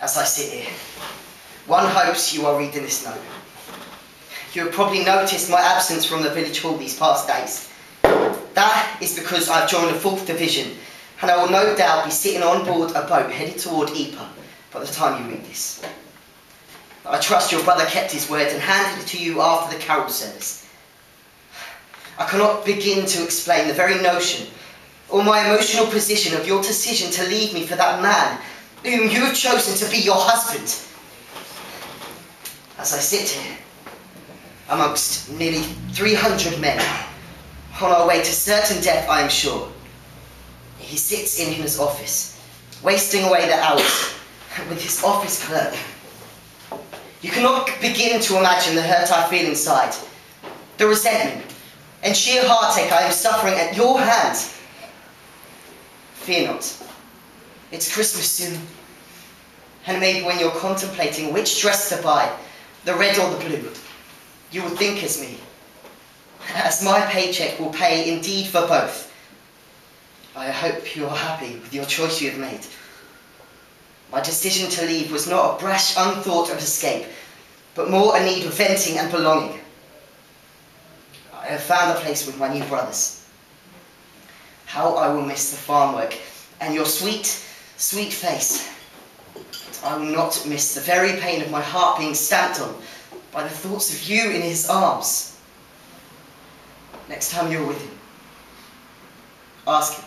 As I sit here, one hopes you are reading this note. You have probably noticed my absence from the village hall these past days. That is because I've joined the 4th Division, and I will no doubt be sitting on board a boat headed toward Ypres by the time you read this. I trust your brother kept his word and handed it to you after the carol service. I cannot begin to explain the very notion or my emotional position of your decision to leave me for that man whom you have chosen to be your husband. As I sit here, amongst nearly 300 men, on our way to certain death, I am sure, he sits in his office, wasting away the hours with his office clerk. You cannot begin to imagine the hurt I feel inside, the resentment and sheer heartache I am suffering at your hands. Fear not, it's Christmas soon, and maybe when you're contemplating which dress to buy, the red or the blue, you will think as me, as my paycheck will pay indeed for both. I hope you are happy with your choice you have made. My decision to leave was not a brash unthought of escape, but more a need of venting and belonging. I have found a place with my new brothers. How I will miss the farm work and your sweet, sweet face. But I will not miss the very pain of my heart being stamped on by the thoughts of you in his arms. Next time you're with him, ask him,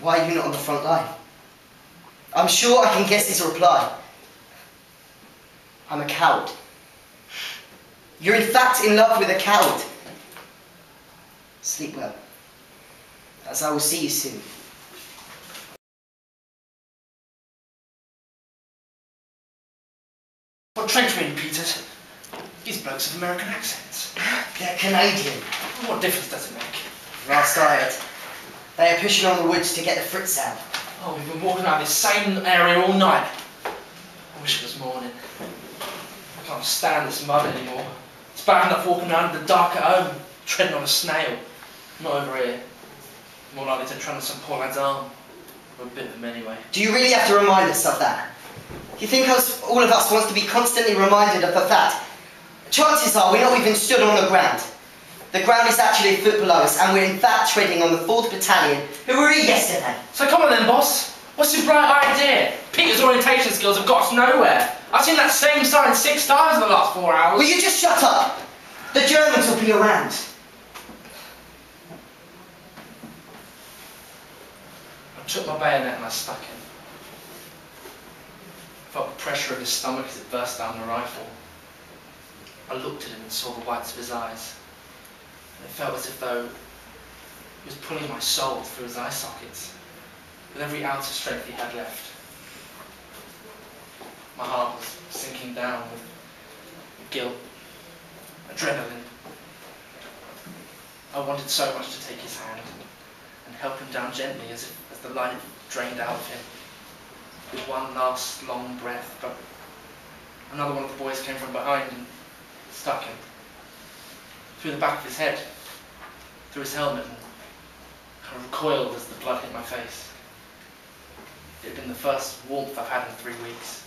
why are you not on the front line? I'm sure I can guess his reply. I'm a coward. You're in fact in love with a coward. Sleep well, as I will see you soon. What trench are we in, Peters? These blokes have American accents. They're Canadian. What difference does it make? Last I heard, they are pushing on the woods to get the Fritz out. Oh, we've been walking around this same area all night. I wish it was morning. I can't stand this mud anymore. It's bad enough walking around in the dark at home, treading on a snail. Not over here. More likely to tread on some poor lad's arm. Or a bit of him anyway. Do you really have to remind us of that? You think all of us wants to be constantly reminded of the fact? Chances are we're not even stood on the ground. The ground is actually a foot below us, and we're in fact treading on the 4th Battalion, who were here yesterday. So come on then, boss. What's your bright idea? Peter's orientation skills have got us nowhere. I've seen that same sign 6 times in the last 4 hours. Will you just shut up? The Germans will be around. I took my bayonet and I stuck him. I felt the pressure of his stomach as it burst down the rifle. I looked at him and saw the whites of his eyes. And it felt as if though he was pulling my soul through his eye sockets, with every ounce of strength he had left. My heart was sinking down with guilt, adrenaline. I wanted so much to take his hand and help him down gently as the life drained out of him, with one last long breath, but another one of the boys came from behind and stuck him through the back of his head, through his helmet, and kind of recoiled as the blood hit my face. It had been the first warmth I've had in 3 weeks.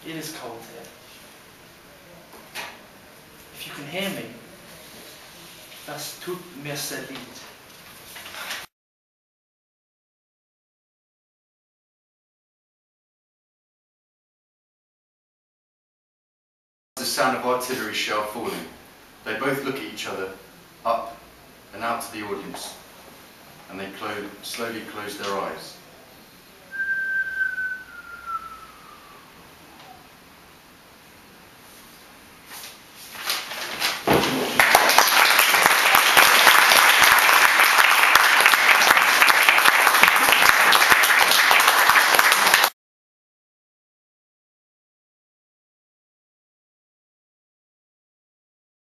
It is cold here. If you can hear me, das tut mir sehr leid. The sound of artillery shell falling. They both look at each other, up and out to the audience, and they slowly close their eyes.